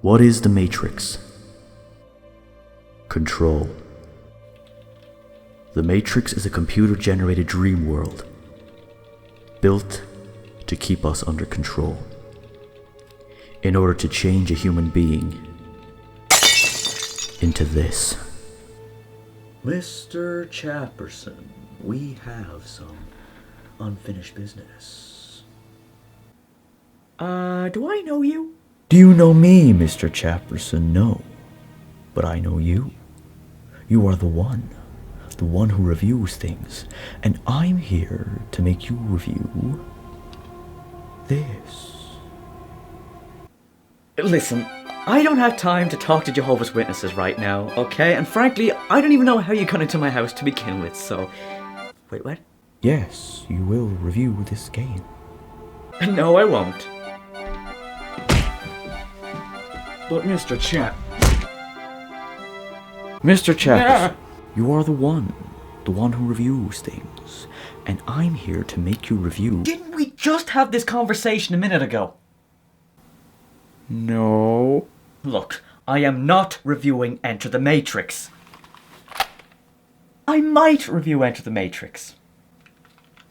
What is the Matrix? Control. The Matrix is a computer-generated dream world, built to keep us under control. In order to change a human being into this. Mr. Chapperson, we have some unfinished business. Do I know you? Do you know me, Mr. Chapperson? No. But I know you. You are the one who reviews things. And I'm here to make you review this. Listen, I don't have time to talk to Jehovah's Witnesses right now, okay? And frankly, I don't even know how you got into my house to begin with, so... Wait, what? Yes, you will review this game. No, I won't. But Mr. Chapperson, you are the one who reviews things. And I'm here to make you review... Didn't we just have this conversation a minute ago? No. Look, I am not reviewing Enter the Matrix. I might review Enter the Matrix.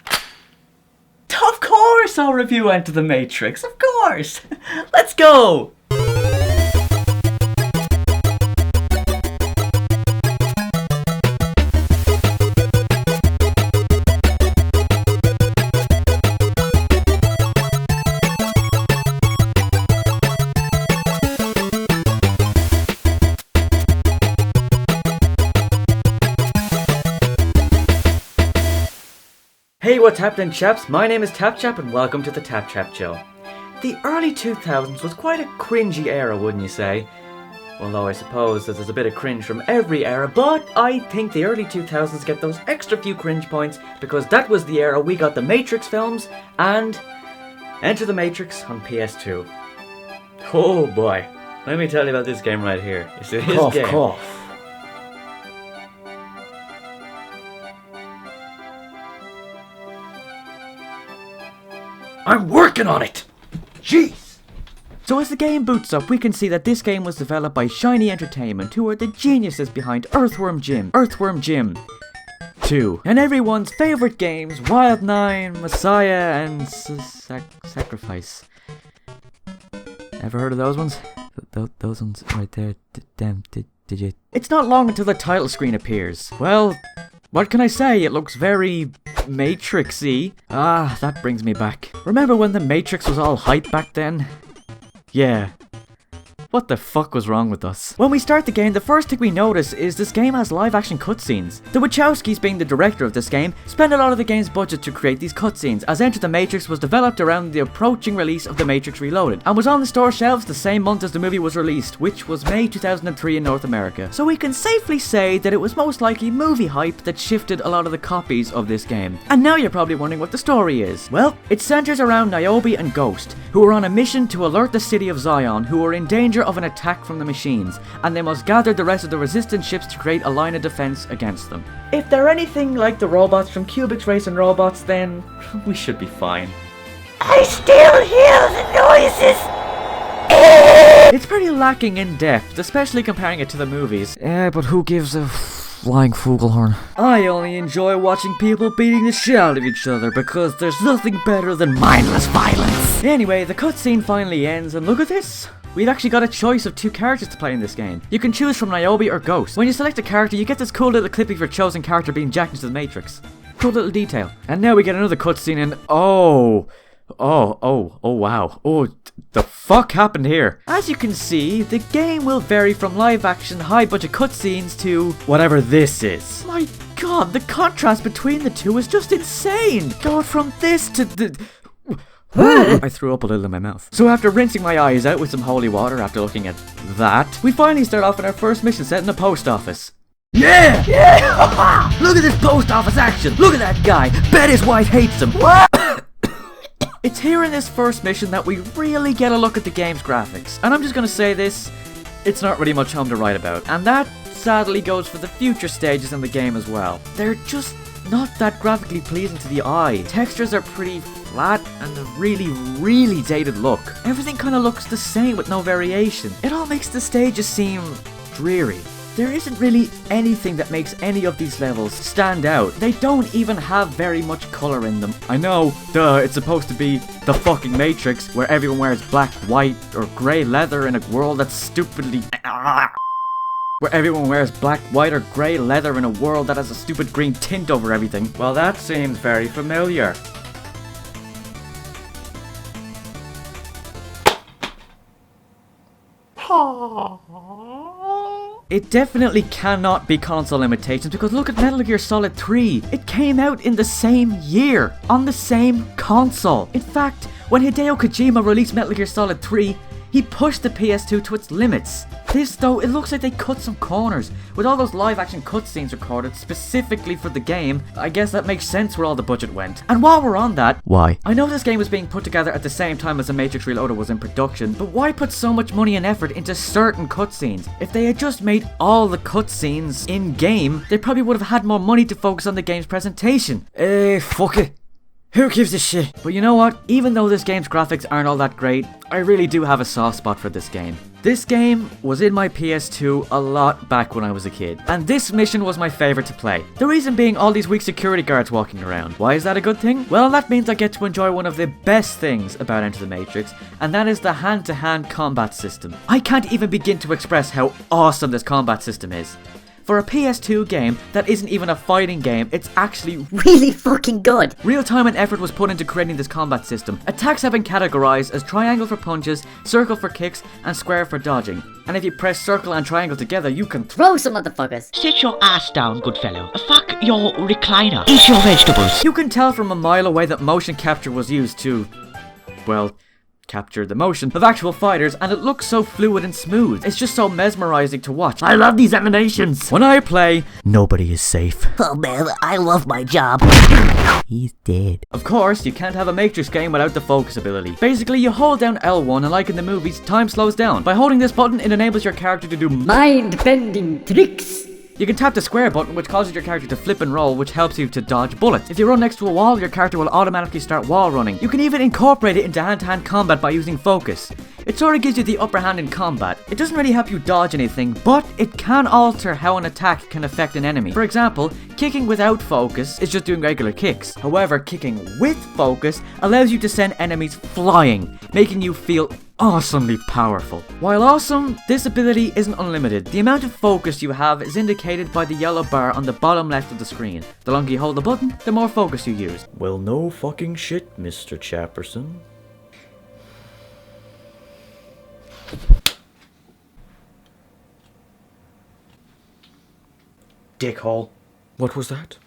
Of course I'll review Enter the Matrix, of course! Let's go! Hey, what's happening, chaps? My name is TapChap and welcome to the TapChap show. The early 2000s was quite a cringy era, wouldn't you say? Although I suppose that there's a bit of cringe from every era, but I think the early 2000s get those extra few cringe points because that was the era we got the Matrix films and Enter the Matrix on PS2. Oh boy, let me tell you about this game right here. You see this game? Cough. I'm working on it! Jeez! So as the game boots up, we can see that this game was developed by Shiny Entertainment, who are the geniuses behind Earthworm Jim 2, and everyone's favourite games, Wild 9, Messiah, and Sacrifice. Ever heard of those ones? Those ones right there. Damn, did you? It's not long until the title screen appears. Well, what can I say? It looks very Matrix-y. Ah, that brings me back. Remember when the Matrix was all hype back then? Yeah. What the fuck was wrong with us? When we start the game, the first thing we notice is this game has live-action cutscenes. The Wachowskis, being the director of this game, spent a lot of the game's budget to create these cutscenes, as Enter the Matrix was developed around the approaching release of The Matrix Reloaded, and was on the store shelves the same month as the movie was released, which was May 2003 in North America. So we can safely say that it was most likely movie hype that shifted a lot of the copies of this game. And now you're probably wondering what the story is. Well, it centers around Niobe and Ghost, who are on a mission to alert the city of Zion, who are in danger of an attack from the machines, and they must gather the rest of the resistance ships to create a line of defense against them. If they're anything like the robots from Cubics Racing Robots, then we should be fine. I still hear the noises! It's pretty lacking in depth, especially comparing it to the movies. But who gives a flying flugelhorn? I only enjoy watching people beating the shit out of each other because there's nothing better than mindless violence. Anyway, the cutscene finally ends, and look at this. We've actually got a choice of 2 characters to play in this game. You can choose from Niobe or Ghost. When you select a character, you get this cool little clip of your chosen character being jacked into the Matrix. Cool little detail. And now we get another cutscene and oh wow. The fuck happened here? As you can see, the game will vary from live action high budget cutscenes to whatever this is. My god, the contrast between the two is just insane. Going from this to the... I threw up a little in my mouth. So after rinsing my eyes out with some holy water after looking at that, we finally start off in our first mission set in the post office. Yeah! Yeah! Look at this post office action! Look at that guy! Bet his wife hates him! It's here in this first mission that we really get a look at the game's graphics. And I'm just gonna say this, it's not really much home to write about. And that sadly goes for the future stages in the game as well. They're just not that graphically pleasing to the eye. Textures are pretty flat and a really dated look. Everything kind of looks the same with no variation. It all makes the stages seem dreary. There isn't really anything that makes any of these levels stand out. They don't even have very much color in them. I know, duh, it's supposed to be the fucking Matrix, where everyone wears black, white, or grey leather in a world that's stupidly... Where everyone wears black, white, or grey leather in a world that has a stupid green tint over everything. Well, that seems very familiar. It definitely cannot be console limitations, because look at Metal Gear Solid 3. It came out in the same year, on the same console. In fact, when Hideo Kojima released Metal Gear Solid 3, he pushed the PS2 to its limits. This though, it looks like they cut some corners, with all those live action cutscenes recorded specifically for the game. I guess that makes sense where all the budget went. And while we're on that, Why? I know this game was being put together at the same time as The Matrix Reloaded was in production, but why put so much money and effort into certain cutscenes? If they had just made all the cutscenes in-game, they probably would have had more money to focus on the game's presentation. Fuck it. Who gives a shit? But you know what? Even though this game's graphics aren't all that great, I really do have a soft spot for this game. This game was in my PS2 a lot back when I was a kid, and this mission was my favourite to play. The reason being all these weak security guards walking around. Why is that a good thing? Well, that means I get to enjoy one of the best things about Enter the Matrix, and that is the hand-to-hand combat system. I can't even begin to express how awesome this combat system is. For a PS2 game that isn't even a fighting game, it's actually Really fucking good. real time and effort was put into creating this combat system. Attacks have been categorized as triangle for punches, circle for kicks, and square for dodging. And if you press circle and triangle together, you can Throw some motherfuckers. Sit your ass down, good fellow. Fuck your recliner. Eat your vegetables. You can tell from a mile away that motion capture was used to, well, capture the motion of actual fighters, and it looks so fluid and smooth. It's just so mesmerizing to watch. I love these animations. When I play, Nobody is safe. Oh man, I love my job. He's dead. of course, you can't have a Matrix game without the focus ability. Basically, you hold down L1 and like in the movies, time slows down. By holding this button, it enables your character to do Mind-bending tricks. You can tap the square button, which causes your character to flip and roll, which helps you to dodge bullets. If you run next to a wall, your character will automatically start wall running. You can even incorporate it into hand-to-hand combat by using focus. It sort of gives you the upper hand in combat. It doesn't really help you dodge anything, but it can alter how an attack can affect an enemy. For example, kicking without focus is just doing regular kicks. However, kicking with focus allows you to send enemies flying, making you feel awesomely powerful. While awesome, this ability isn't unlimited. The amount of focus you have is indicated by the yellow bar on the bottom left of the screen. The longer you hold the button, the more focus you use. Well, no fucking shit, Mr. Chapperson. Dickhole. What was that?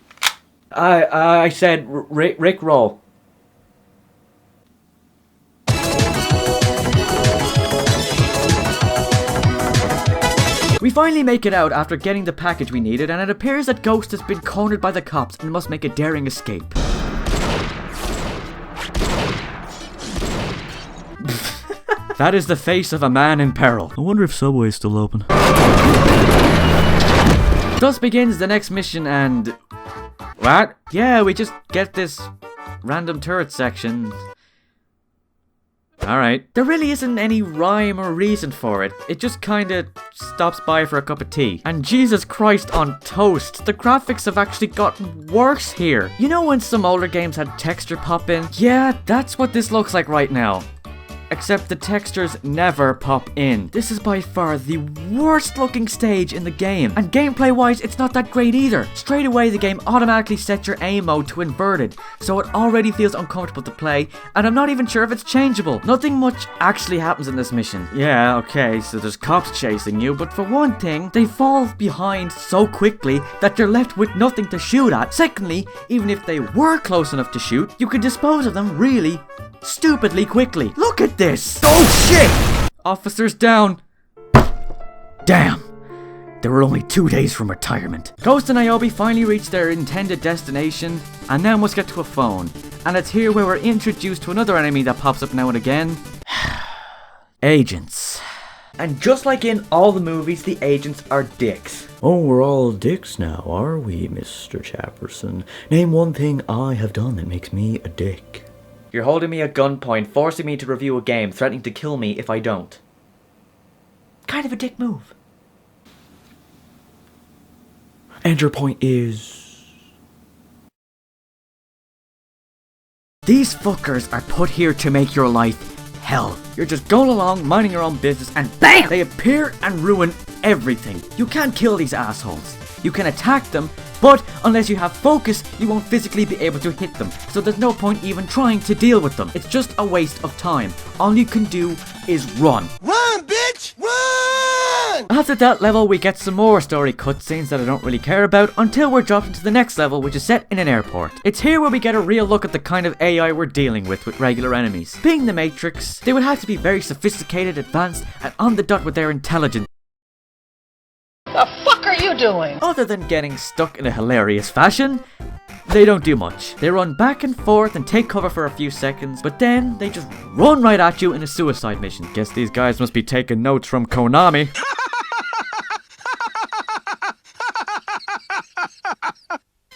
I said Rick roll. We finally make it out after getting the package we needed, and it appears that Ghost has been cornered by the cops and must make a daring escape. That is the face of a man in peril. I wonder if Subway's still open. Thus begins the next mission, and... What? Yeah, we just get this random turret section. Alright. There really isn't any rhyme or reason for it. It just kinda stops by for a cup of tea. And Jesus Christ on toast, the graphics have actually gotten worse here. You know when some older games had texture pop in? Yeah, that's what this looks like right now. Except the textures never pop in. This is by far the worst looking stage in the game. And gameplay wise, it's not that great either. Straight away, the game automatically sets your aim mode to inverted, so it already feels uncomfortable to play, and I'm not even sure if it's changeable. Nothing much actually happens in this mission. Yeah, okay, so there's cops chasing you, but for one thing, they fall behind so quickly that you're left with nothing to shoot at. Secondly, even if they were close enough to shoot, you can dispose of them really stupidly quickly. Look at this! Oh shit! Officers down. Damn. They were only 2 days from retirement. Ghost and Niobe finally reach their intended destination, and now must get to a phone. And it's here where we're introduced to another enemy that pops up now and again. Agents. And just like in all the movies, the agents are dicks. Oh, we're all dicks now, are we, Mr. Chapperson? Name one thing I have done that makes me a dick. You're holding me at gunpoint, forcing me to review a game, threatening to kill me if I don't. Kind of a dick move. And your point is... These fuckers are put here to make your life hell. You're just going along, minding your own business, and BAM! They appear and ruin everything. You can't kill these assholes. You can attack them, but unless you have focus, you won't physically be able to hit them. So there's no point even trying to deal with them. It's just a waste of time. All you can do is run. Run, bitch! Run! After that level, we get some more story cutscenes that I don't really care about until we're dropped into the next level, which is set in an airport. It's here where we get a real look at the kind of AI we're dealing with regular enemies. Being the Matrix, they would have to be very sophisticated, advanced, and on the dot with their intelligence. The fuck are you doing? Other than getting stuck in a hilarious fashion, they don't do much. They run back and forth and take cover for a few seconds, but then they just run right at you in a suicide mission. Guess these guys must be taking notes from Konami.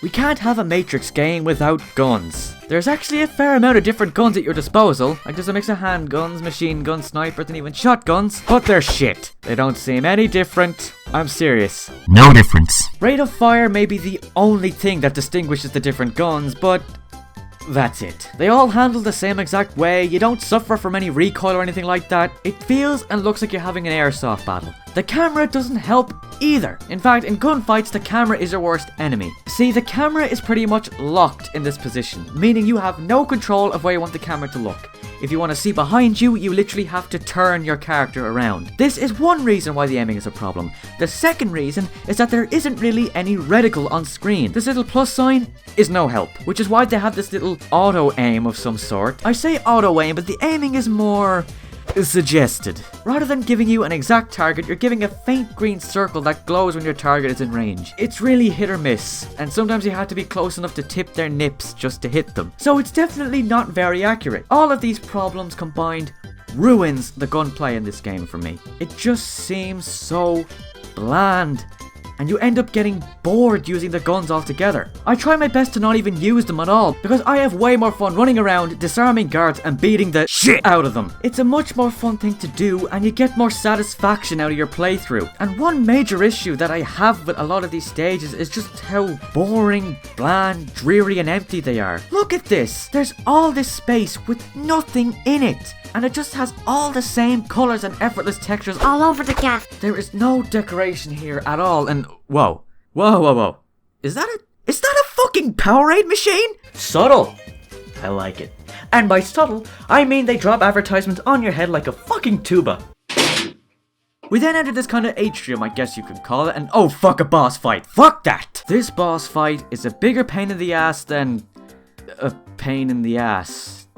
We can't have a Matrix game without guns. There's actually a fair amount of different guns at your disposal. Like there's a mix of handguns, machine guns, snipers, and even shotguns. But they're shit. They don't seem any different. I'm serious. No difference. Rate of fire may be the only thing that distinguishes the different guns, but that's it. They all handle the same exact way. You don't suffer from any recoil or anything like that. It feels and looks like you're having an airsoft battle. The camera doesn't help either. In fact, in gunfights, the camera is your worst enemy. See, the camera is pretty much locked in this position, meaning you have no control of where you want the camera to look. If you want to see behind you, you literally have to turn your character around. This is one reason why the aiming is a problem. The second reason is that there isn't really any reticle on screen. This little plus sign is no help, which is why they have this little auto aim of some sort. I say auto aim, but the aiming is more suggested. Rather than giving you an exact target, you're giving a faint green circle that glows when your target is in range. It's really hit or miss, and sometimes you have to be close enough to tip their nips just to hit them. So it's definitely not very accurate. All of these problems combined ruins the gunplay in this game for me. It just seems so bland, and you end up getting bored using the guns altogether. I try my best to not even use them at all, because I have way more fun running around, disarming guards, and beating the shit out of them. It's a much more fun thing to do, and you get more satisfaction out of your playthrough. And one major issue that I have with a lot of these stages is just how boring, bland, dreary, and empty they are. Look at this! There's all this space with nothing in it, and it just has all the same colours and effortless textures All over the gaff. There is no decoration here at all, and whoa. Is that a fucking Powerade machine? Subtle. I like it. And by subtle, I mean they drop advertisements on your head like a fucking tuba. We then enter this kind of atrium, I guess you could call it, and oh fuck, a boss fight. Fuck that! This boss fight is a bigger pain in the ass than a pain in the ass.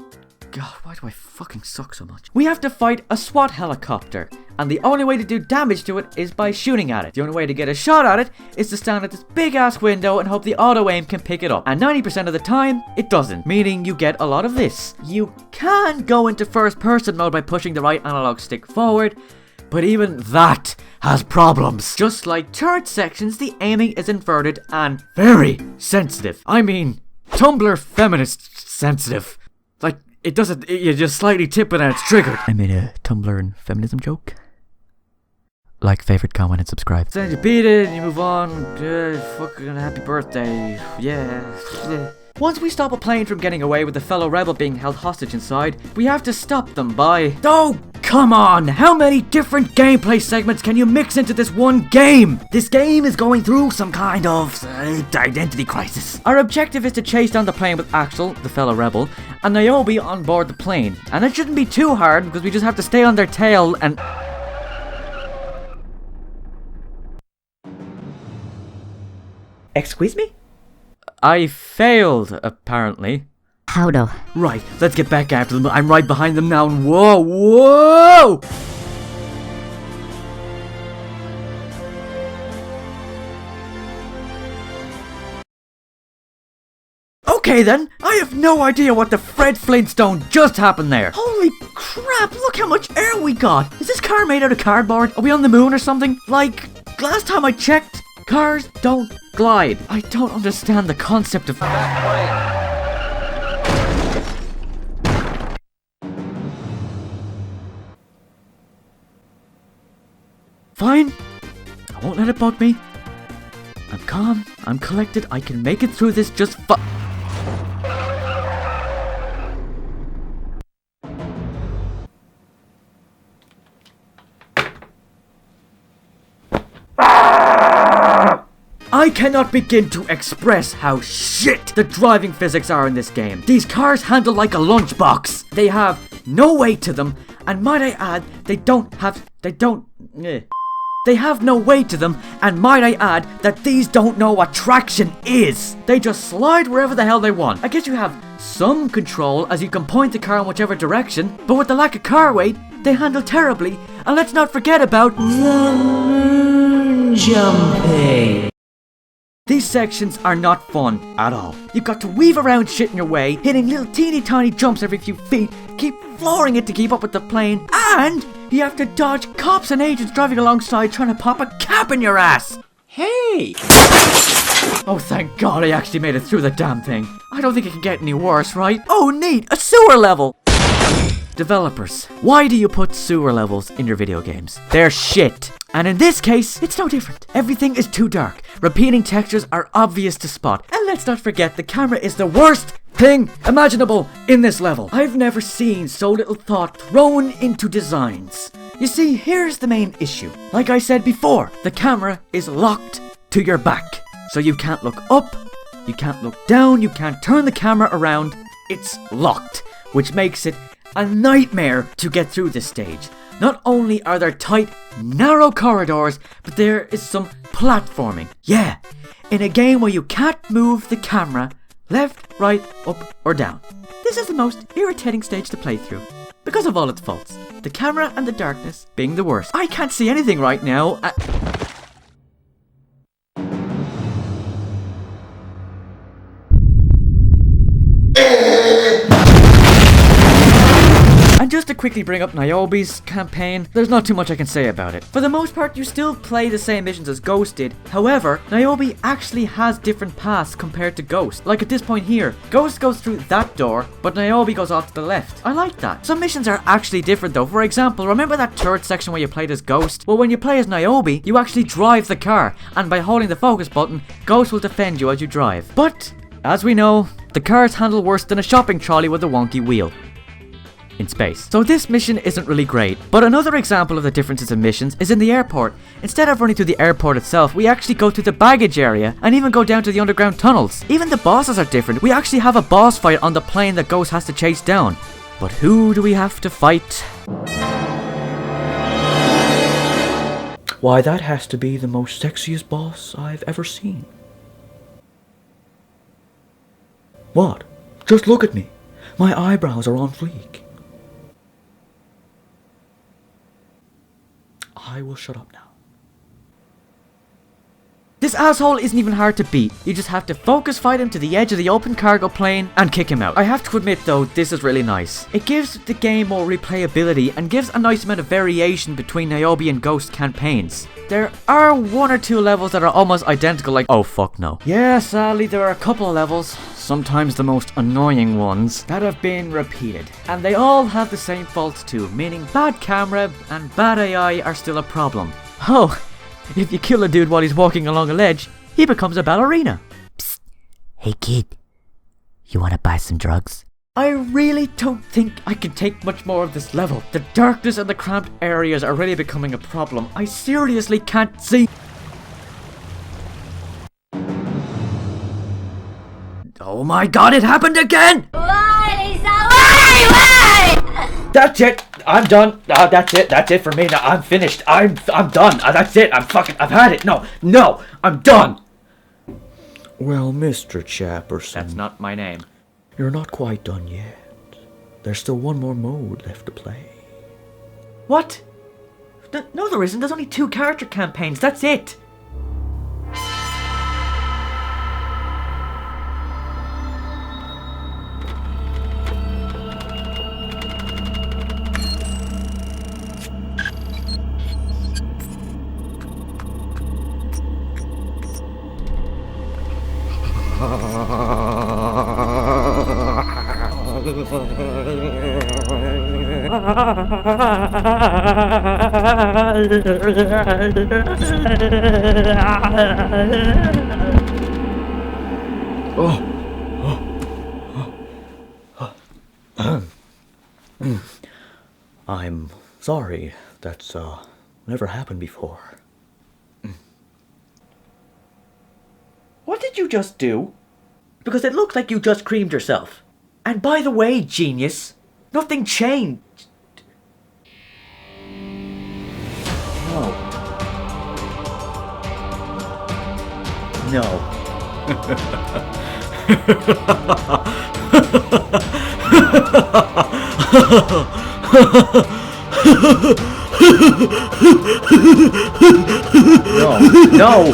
God, why do I fucking suck so much? We have to fight a SWAT helicopter, and the only way to do damage to it is by shooting at it. The only way to get a shot at it is to stand at this big ass window and hope the auto aim can pick it up. And 90% of the time, it doesn't, meaning you get a lot of this. You can go into first person mode by pushing the right analog stick forward, but even that has problems. Just like turret sections, the aiming is inverted and very sensitive. I mean, Tumblr feminist sensitive. Like, it doesn't, you just slightly tip it and it's triggered. I made a Tumblr and feminism joke. Like, favorite, comment, and subscribe. Then you beat it and you move on. Fucking happy birthday. Yeah. Once we stop a plane from getting away with a fellow rebel being held hostage inside, we have to stop them by... Oh, come on! How many different gameplay segments can you mix into this one game? This game is going through some kind of identity crisis. Our objective is to chase down the plane with Axel, the fellow rebel, and Niobe on board the plane. And it shouldn't be too hard because we just have to stay on their tail and... Excuse me? I failed, apparently. How though? Right, let's get back after them. I'm right behind them now, and whoa! Okay then, I have no idea what the Fred Flintstone just happened there. Holy crap, look how much air we got. Is this car made out of cardboard? Are we on the moon or something? Like, last time I checked, Cars don't glide. I don't understand the concept of... Fine. I won't let it bug me. I'm calm. I'm collected. I can make it through this just I cannot begin to express how shit the driving physics are in this game. These cars handle like a lunchbox. They have no weight to them, and might I add, they have no weight to them, and might I add that these don't know what traction is. They just slide wherever the hell they want. I guess you have some control as you can point the car in whichever direction, but with the lack of car weight, they handle terribly. And let's not forget about jumping. These sections are not fun at all. You've got to weave around shit in your way, hitting little teeny tiny jumps every few feet, keep flooring it to keep up with the plane, and you have to dodge cops and agents driving alongside trying to pop a cap in your ass. Hey! Oh, thank God I actually made it through the damn thing. I don't think it can get any worse, right? Oh, neat! A sewer level! Developers, why do you put sewer levels in your video games? They're shit. And in this case, it's no different. Everything is too dark. Repeating textures are obvious to spot. And let's not forget, the camera is the worst thing imaginable in this level. I've never seen so little thought thrown into designs. You see, here's the main issue. Like I said before, the camera is locked to your back. So you can't look up, you can't look down, you can't turn the camera around. It's locked, which makes it a nightmare to get through this stage. Not only are there tight, narrow corridors, but there is some platforming. Yeah, in a game where you can't move the camera left, right, up, or down. This is the most irritating stage to play through, because of all its faults. The camera and the darkness being the worst. I can't see anything right now. And just to quickly bring up Niobe's campaign, there's not too much I can say about it. For the most part, you still play the same missions as Ghost did. However, Niobe actually has different paths compared to Ghost. Like at this point here, Ghost goes through that door, but Niobe goes off to the left. I like that. Some missions are actually different though. For example, remember that third section where you played as Ghost? Well, when you play as Niobe, you actually drive the car, and by holding the focus button, Ghost will defend you as you drive. But, as we know, the cars handle worse than a shopping trolley with a wonky wheel in space. So this mission isn't really great. But another example of the differences in missions is in the airport. Instead of running through the airport itself, we actually go through the baggage area and even go down to the underground tunnels. Even the bosses are different. We actually have a boss fight on the plane that Ghost has to chase down. But who do we have to fight? Why, that has to be the most sexiest boss I've ever seen. What? Just look at me. My eyebrows are on fleek. I will shut up now. This asshole isn't even hard to beat. You just have to focus fight him to the edge of the open cargo plane and kick him out. I have to admit though, this is really nice. It gives the game more replayability and gives a nice amount of variation between Niobe and Ghost campaigns. There are one or two levels that are almost identical, like, oh fuck no. Yeah, sadly there are a couple of levels, sometimes the most annoying ones, that have been repeated. And they all have the same faults too, meaning bad camera and bad AI are still a problem. Oh, if you kill a dude while he's walking along a ledge, he becomes a ballerina. Psst. Hey kid, you wanna buy some drugs? I really don't think I can take much more of this level. The darkness and the cramped areas are really becoming a problem. I seriously can't see. Oh my god, it happened again! Why, Lisa? Why? That's it. I'm done. That's it. That's it for me. Now I'm finished. I'm done. That's it. I've had it. No, I'm done. Well, Mr. Chapperson. That's not my name. You're not quite done yet. There's still one more mode left to play. What? No, there isn't. There's only 2 character campaigns. That's it. I'm sorry. That's never happened before. What did you just do? Because it looked like you just creamed yourself. And by the way, genius, nothing changed. No. No.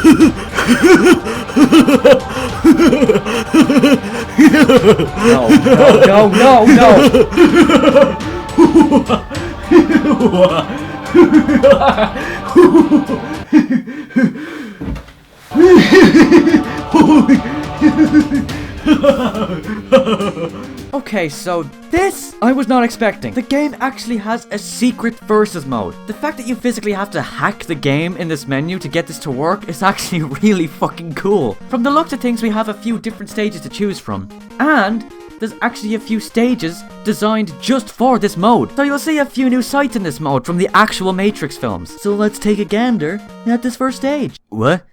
Okay, so this I was not expecting. The game actually has a secret versus mode. The fact that you physically have to hack the game in this menu to get this to work is actually really fucking cool. From the looks of things, we have a few different stages to choose from. And there's actually a few stages designed just for this mode. So you'll see a few new sights in this mode from the actual Matrix films. So let's take a gander at this first stage. What?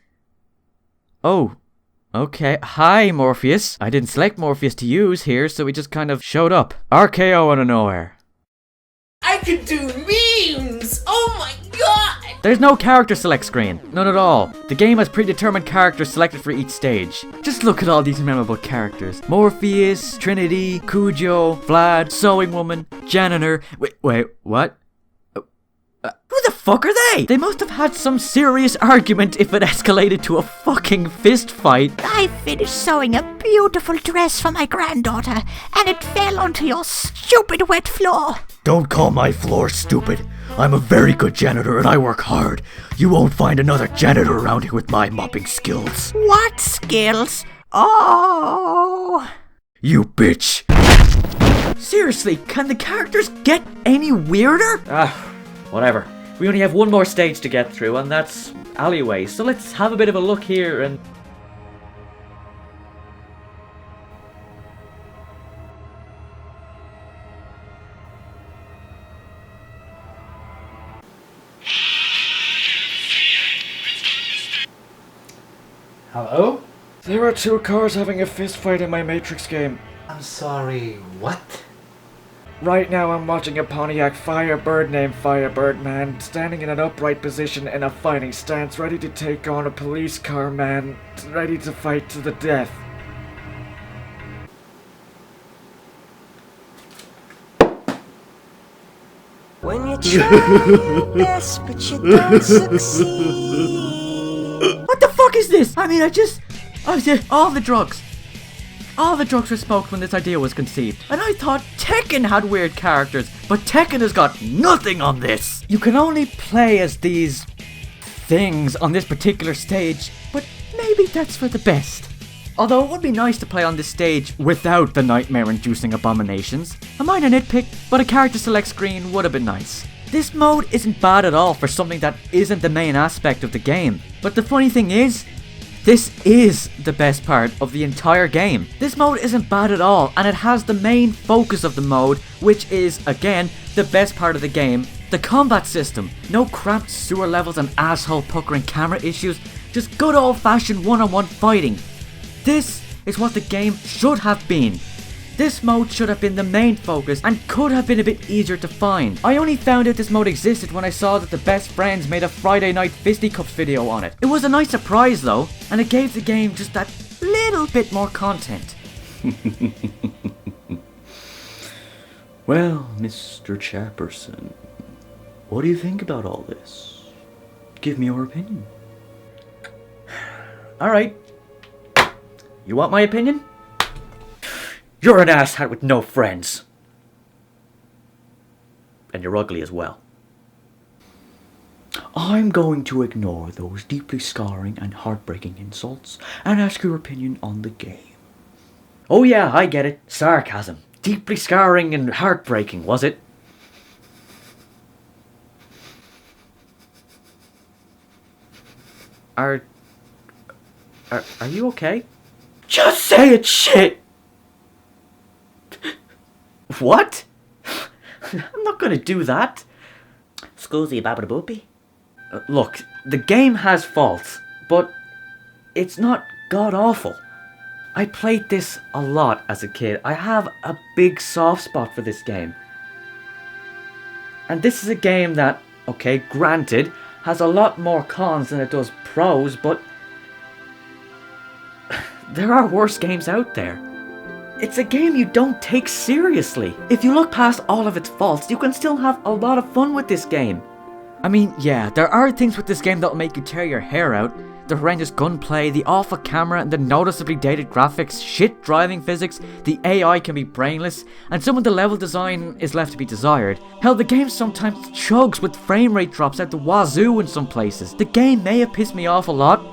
Oh. Okay, hi Morpheus. I didn't select Morpheus to use here, so he just kind of showed up. RKO out of nowhere. I can do memes! Oh my god! There's no character select screen. None at all. The game has predetermined characters selected for each stage. Just look at all these memorable characters. Morpheus, Trinity, Cujo, Vlad, Sewing Woman, Janitor. Wait, what? Who the fuck are they? They must have had some serious argument if it escalated to a fucking fist fight. I finished sewing a beautiful dress for my granddaughter, and it fell onto your stupid wet floor. Don't call my floor stupid. I'm a very good janitor and I work hard. You won't find another janitor around here with my mopping skills. What skills? Oh. You bitch. Seriously, can the characters get any weirder? Whatever. We only have one more stage to get through, and that's alleyway. So let's have a bit of a look here and... Hello? There are two cars having a fist fight in my Matrix game. I'm sorry, what? Right now I'm watching a Pontiac Firebird named Firebird Man standing in an upright position in a fighting stance, ready to take on a police car man, ready to fight to the death. When you try this, but you don't succeed. What the fuck is this? I mean, all the drugs. All the drugs were smoked when this idea was conceived. And I thought Tekken had weird characters, but Tekken has got nothing on this. You can only play as these things on this particular stage, but maybe that's for the best. Although it would be nice to play on this stage without the nightmare-inducing abominations. A minor nitpick, but a character select screen would have been nice. This mode isn't bad at all for something that isn't the main aspect of the game. But the funny thing is, this is the best part of the entire game. This mode isn't bad at all, and it has the main focus of the mode, which is, again, the best part of the game, the combat system. No cramped sewer levels and asshole puckering camera issues, just good old-fashioned one-on-one fighting. This is what the game should have been. This mode should have been the main focus and could have been a bit easier to find. I only found out this mode existed when I saw that the best friends made a Friday Night Fisticuffs video on it. It was a nice surprise though, and it gave the game just that little bit more content. Well, Mr. Chapperson, what do you think about all this? Give me your opinion. Alright. You want my opinion? You're an asshat with no friends. And you're ugly as well. I'm going to ignore those deeply scarring and heartbreaking insults and ask your opinion on the game. Oh yeah, I get it. Sarcasm. Deeply scarring and heartbreaking, was it? Are you okay? Just say it, shit! What? I'm not gonna do that. Scusi, babadaboopy. Look, the game has faults, but it's not god-awful. I played this a lot as a kid. I have a big soft spot for this game. And this is a game that, okay, granted, has a lot more cons than it does pros, but there are worse games out there. It's a game you don't take seriously. If you look past all of its faults, you can still have a lot of fun with this game. I mean, yeah, there are things with this game that'll make you tear your hair out. The horrendous gunplay, the awful camera, and the noticeably dated graphics, shit driving physics, the AI can be brainless, and some of the level design is left to be desired. Hell, the game sometimes chugs with frame rate drops at the wazoo in some places. The game may have pissed me off a lot,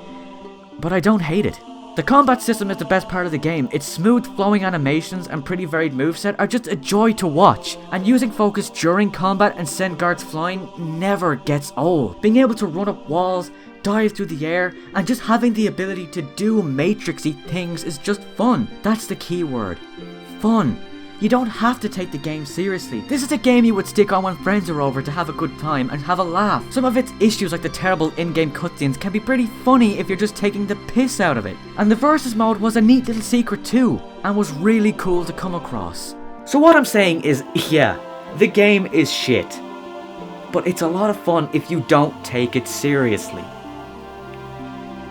but I don't hate it. The combat system is the best part of the game. Its smooth flowing animations and pretty varied moveset are just a joy to watch. And using focus during combat and send guards flying never gets old. Being able to run up walls, dive through the air, and just having the ability to do matrixy things is just fun. That's the key word. Fun. You don't have to take the game seriously. This is a game you would stick on when friends are over to have a good time and have a laugh. Some of its issues, like the terrible in-game cutscenes, can be pretty funny if you're just taking the piss out of it. And the versus mode was a neat little secret too, and was really cool to come across. So what I'm saying is, yeah, the game is shit. But it's a lot of fun if you don't take it seriously.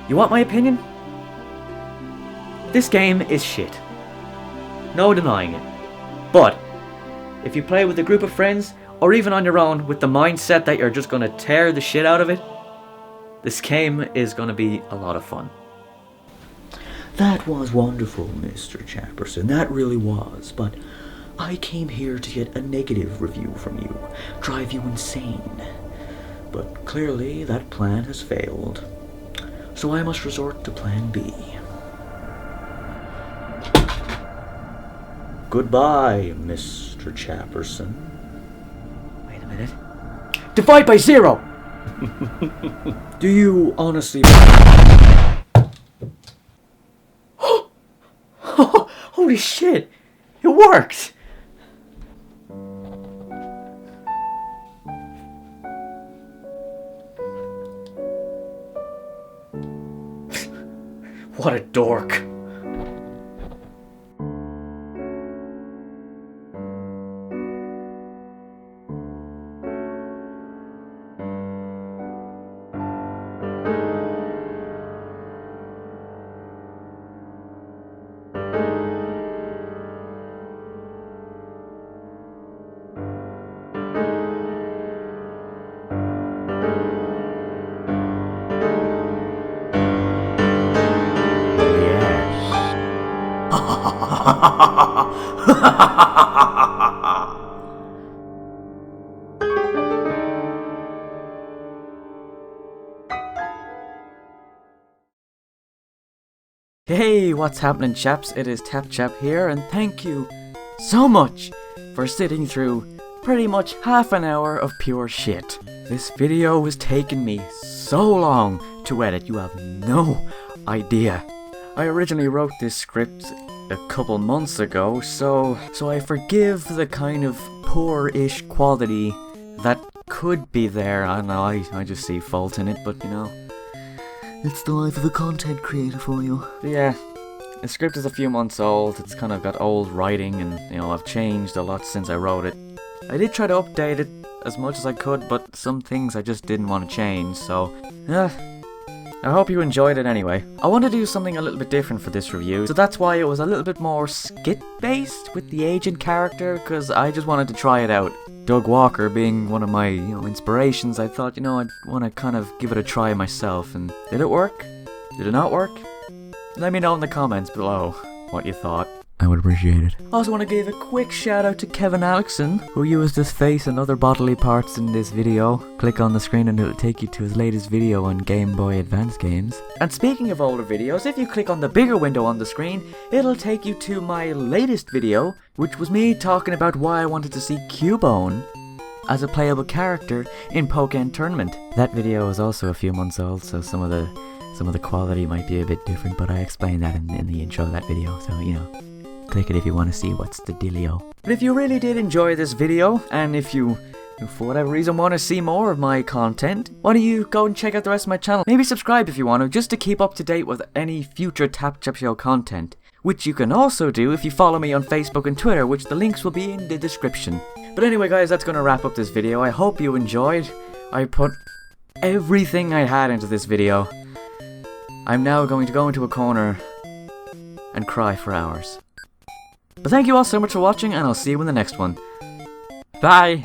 You want my opinion? This game is shit. No denying it. But if you play with a group of friends, or even on your own with the mindset that you're just going to tear the shit out of it, this game is going to be a lot of fun. That was wonderful, Mr. Chapperson. That really was. But I came here to get a negative review from you, drive you insane. But clearly that plan has failed. So I must resort to plan B. Goodbye, Mr. Chapperson. Wait a minute. Divide by 0! Do you honestly... Holy shit! It worked! What a dork. Hey, what's happening, chaps? It is TapChap here, and thank you so much for sitting through pretty much half an hour of pure shit. This video has taken me so long to edit, you have no idea. I originally wrote this script a couple months ago, so I forgive the kind of poor-ish quality that could be there. I don't know, I just see fault in it, but you know, it's the life of a content creator for you. Yeah, the script is a few months old, it's kind of got old writing, and you know, I've changed a lot since I wrote it. I did try to update it as much as I could, but some things I just didn't want to change, so I hope you enjoyed it anyway. I want to do something a little bit different for this review, so that's why it was a little bit more skit-based with the agent character, because I just wanted to try it out. Doug Walker being one of my, inspirations, I thought, I'd want to kind of give it a try myself, and did it work? Did it not work? Let me know in the comments below what you thought. I would appreciate it. I also want to give a quick shout out to Kevin Alexson, who used his face and other bodily parts in this video. Click on the screen and it'll take you to his latest video on Game Boy Advance games. And speaking of older videos, if you click on the bigger window on the screen, it'll take you to my latest video, which was me talking about why I wanted to see Cubone as a playable character in Pokken Tournament. That video is also a few months old, so some of the quality might be a bit different, but I explained that in the intro of that video, so you know. Click it if you want to see what's the dealio. But if you really did enjoy this video, and if you, for whatever reason, want to see more of my content, why don't you go and check out the rest of my channel? Maybe subscribe if you want to, just to keep up to date with any future TapChap Show content. Which you can also do if you follow me on Facebook and Twitter, which the links will be in the description. But anyway guys, that's going to wrap up this video. I hope you enjoyed. I put everything I had into this video. I'm now going to go into a corner and cry for hours. But thank you all so much for watching, and I'll see you in the next one. Bye!